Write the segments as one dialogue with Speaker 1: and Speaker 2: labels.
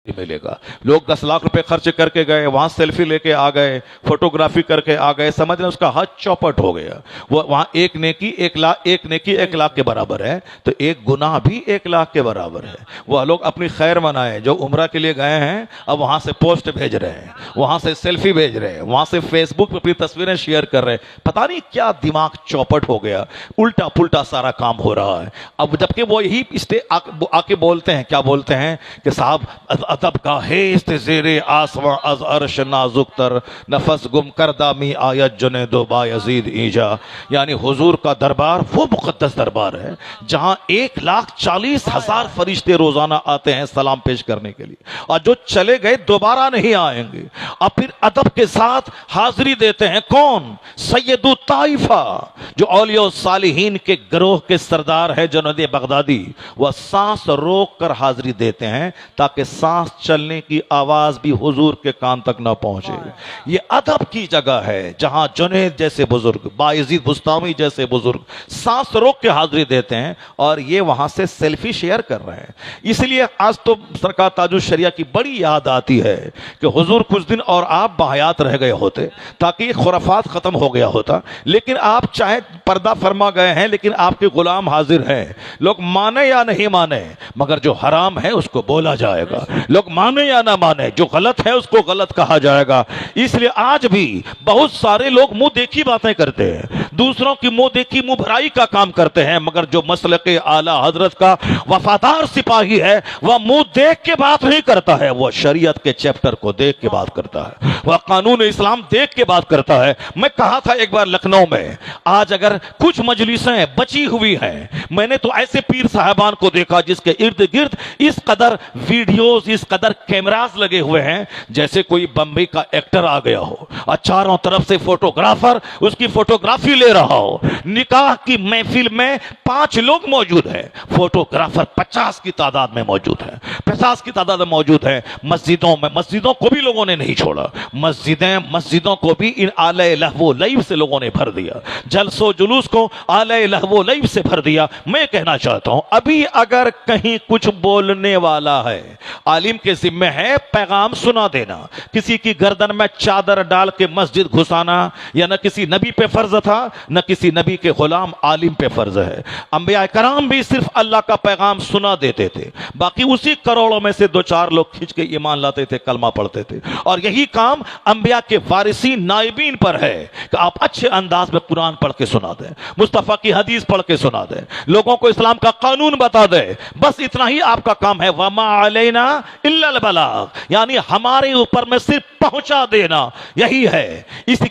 Speaker 1: मिलेगा। लोग 10 लाख रुपए खर्च करके गए, वहां सेल्फी लेके आ गए, फोटोग्राफी करके आ गए, समझ रहे उसका हज चौपट हो गया। वो वहां एक नेकी 1 लाख के बराबर है, तो एक गुनाह भी 1 लाख के बराबर है। वह लोग अपनी खैर मनाए जो उम्रा के लिए गए हैं, अब वहां से पोस्ट भेज रहे हैं, वहां से सेल्फी भेज रहे हैं, वहां से फेसबुक पे अपनी तस्वीरें शेयर कर रहे हैं। पता नहीं क्या दिमाग चौपट हो गया, उल्टा पुल्टा सारा काम हो रहा है। अब जबकि वो यही आके बोलते हैं, क्या बोलते हैं कि साहब अदब का हेस्त ज़ेरे आसमां अज़ अर्श नाजुक तर, नफस गुम करदा मी आयत जने दो बायज़ीद ईजा। यानी हुजूर का दरबार वो मुक़द्दस दरबार है जहां 1,40,000 फरिश्ते रोजाना आते हैं सलाम पेश करने के लिए, और जो चले गए दोबारा नहीं आएंगे। और फिर अदब के साथ हाजिरी देते हैं कौन? सैयदु ताइफा, जो औलिया सालिहीन के गिरोह के सरदार है जुनैद बगदादी। वह सांस रोक कर हाजिरी देते हैं ताकि सांस चलने की आवाज भी हुजूर के कान तक ना पहुंचे। ये अदब की जगह है जहां जुनैद जैसे बुजुर्ग, बायजीद बुस्तामी जैसे बुजुर्ग सांस रोक के हाजिरी देते हैं, और ये वहां से सेल्फी शेयर कर रहे हैं। इसलिए आज तो सरकार ताजुल शरिया की बड़ी याद आती है कि हुजूर कुछ दिन और आप बाहयात रह गए होते ताकि खुराफात खत्म हो गया होता, लेकिन आप चाहे पर्दा फरमा गए हैं, लेकिन आपके गुलाम हाजिर हैं। लोग माने या नहीं माने, मगर जो हराम है उसको बोला जाएगा। लोग माने या ना माने, जो गलत है उसको गलत कहा जाएगा। इसलिए आज भी बहुत सारे लोग मुंह देखी बातें करते हैं, दूसरों की मुंह देखी मुंह भराई का काम करते हैं, मगर जो मसलके आला हजरत का वफादार सिपाही है वह मुंह देख के बात नहीं करता है, वह शरीयत के चैप्टर को देख के बात करता है, वह कानून इस्लाम देख के बात करता है। मैं कहा था एक बार लखनऊ में, आज अगर कुछ मजलिसें बची हुई हैं, मैंने तो ऐसे पीर साहबान को देखा जिसके इर्द गिर्द इस कदर वीडियोस, इस कदर कैमरास लगे हुए हैं जैसे कोई बम्बई का एक्टर आ गया हो, और चारों तरफ से फोटोग्राफर उसकी फोटोग्राफी ले रहा हो। निकाह की महफिल में 5 लोग मौजूद हैं, फोटोग्राफर 50 की तादाद में मौजूद है, 50 की तादाद में मौजूद है। मस्जिदों में, मस्जिदों को भी लोगों ने नहीं छोड़ा, मस्जिदों को भी इन आले लहवो लईब से लोगों ने भर दिया, जलसो जुलूस को आले लहवो लईब से भर दिया। मैं कहना चाहता हूं, अभी अगर कहीं कुछ बोलने वाला है, आलिम के जिम्मे है पैगाम सुना देना। किसी की गर्दन में चादर डाल के मस्जिद घुसाना या न किसी नबी पे फर्ज था, न किसी नबी के गुलाम आलिम पे फर्ज है। अंबिया कराम भी सिर्फ अल्लाह का पैगाम सुना देते थे, बाकी उसी करोड़ों में से 2-4 लोग खींच के ईमान लाते थे, कलमा पढ़ते थे। और यही काम अंबिया के वारिसी नाइबीन पर है कि आप अच्छे अंदाज में कुरान पढ़ के सुना दें, मुस्तफा की हदीस पढ़ के सुना दें, लोगों को इस्लाम का कानून बता दें। बस इतना ही आपका काम है। वमा अलैना इल्लल बलाग, यानी हमारे ऊपर में सिर्फ पहुंचा देना, यही है।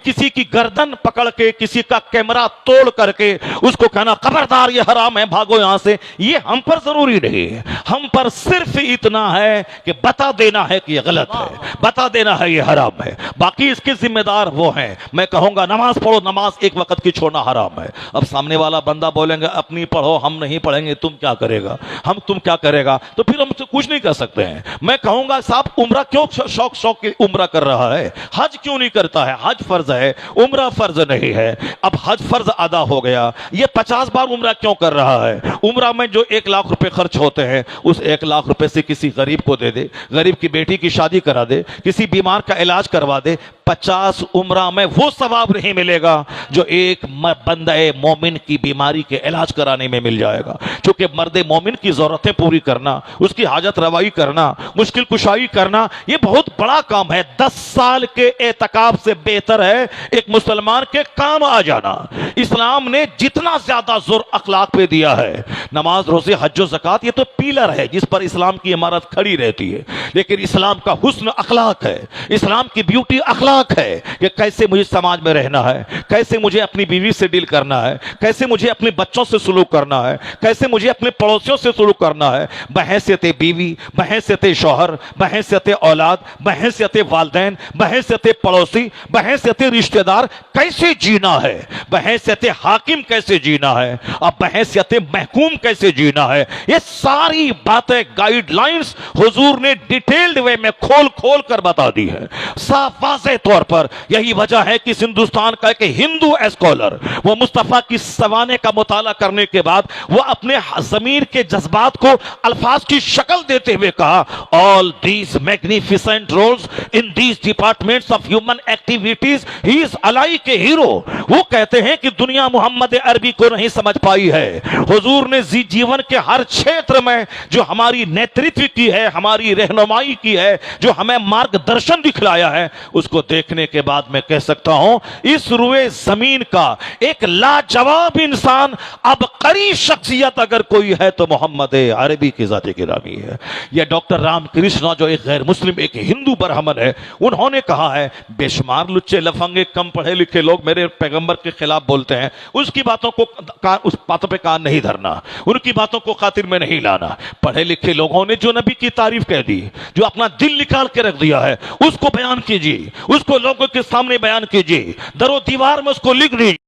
Speaker 1: किसी की गर्दन पकड़ के, किसी का कैमरा तोड़ करके उसको कहना खबरदार ये हराम है, भागो यहां से, ये हम पर जरूरी नहीं है। हम पर सिर्फ इतना है कि बता देना है कि ये गलत है, बता देना है ये हराम है, बाकी इसके जिम्मेदार वो हैं। मैं कहूंगा नमाज पढ़ो, नमाज एक वक्त की छोड़ना हराम है। अब सामने वाला बंदा बोलेंगे अपनी पढ़ो, हम नहीं पढ़ेंगे, तुम क्या करेगा, तुम क्या करेगा, तो फिर हम तो कुछ नहीं कर सकते हैं। मैं कहूंगा साहब उम्रा क्यों शौक की उम्रा कर रहा है, हज क्यों नहीं करता है? हज फर्ज है, उम्रा फर्ज नहीं है। अब हज फर्ज अदा हो गया, ये 50 बार उम्रा क्यों कर रहा है? उम्रा में जो 1 लाख रुपए खर्च होते हैं, उस 1 लाख रुपए से किसी गरीब को दे दे, गरीब की बेटी की शादी करा दे, किसी बीमार का इलाज करवा दे। 50 उम्रा में वो सवाब नहीं मिलेगा जो एक बंदे मोमिन की बीमारी के इलाज कराने में मिल जाएगा। क्योंकि मर्दे मोमिन की जरूरतें पूरी करना, उसकी हाजत रवाई करना, मुश्किल कुशाई करना, ये बहुत बड़ा काम है। 10 साल के एतकाफ से बेहतर है एक मुसलमान के काम आ जाना। इस्लाम ने जितना ज्यादा जोर अखलाक पे दिया है, नमाज, रोजे, हज और ज़कात, ये तो पिलर है जिस पर इस्लाम की इमारत खड़ी रहती है, लेकिन इस्लाम का हुस्न अखलाक है, इस्लाम की ब्यूटी अखलाक है कि कैसे मुझे समाज में रहना है, कैसे मुझे अपनी बीवी से डील करना है, कैसे मुझे अपने बच्चों से सुलूक करना है, कैसे मुझे अपने पड़ोसियों से सुलूक करना है, बहैसियत बीवी, बहैसियत शौहर, बहैसियत औलाद, बहैसियत वालिदैन, बहैसियत पड़ोसी, बहैसियत रिश्तेदार कैसे जीना है, बहैसियत हाकिम कैसे जीना है, और बहैसियत महकूम कैसे जीना है। ये सारी बातें, गाइडलाइंस हुजूर ने डिटेल्ड वे में खोल खोल कर बता दी है, साफ वाज़ेह طور پر یہی وجہ ہے کہ اس ہندوستان کا ایک ہندو اسکالر وہ مصطفیٰ کی سوانے کا مطالعہ کرنے کے بعد وہ اپنے ضمیر کے جذبات کو الفاظ کی شکل دیتے ہوئے کہا all these magnificent roles in these departments of human activities he is alike a hero. وہ کہتے ہیں کہ دنیا محمد عربی کو نہیں سمجھ پائی ہے. حضور نے جیون کے ہر چھیتر میں جو ہماری نیترتو کی ہے, ہماری رہنمائی کی ہے, جو ہمیں مارگ درشن دکھلایا ہے, اس کو دیکھنے کے بعد میں کہہ سکتا ہوں اس روئے زمین کا ایک لاجواب انسان عبقری شخصیت اگر کوئی ہے تو محمد عربی کی ذات گرامی ہے. یہ ڈاکٹر رام کرشنا جو ایک غیر مسلم ایک ہندو برہمن ہے, انہوں نے کہا ہے بے شمار لچے لفنگے کم پڑھے لکھے لوگ میرے پیغمبر کے خلاف بولتے ہیں, اس کی باتوں کو اس باتوں پہ کان نہیں دھرنا, ان کی باتوں کو خاطر میں نہیں لانا. پڑھے لکھے لوگوں نے جو نبی کی تعریف کہہ دی, جو اپنا دل نکال کے رکھ دیا ہے, اس کو بیان کیجیے, اس کو لوگوں کے سامنے بیان کیجیے, در و دیوار میں اس کو لکھ دیجیے.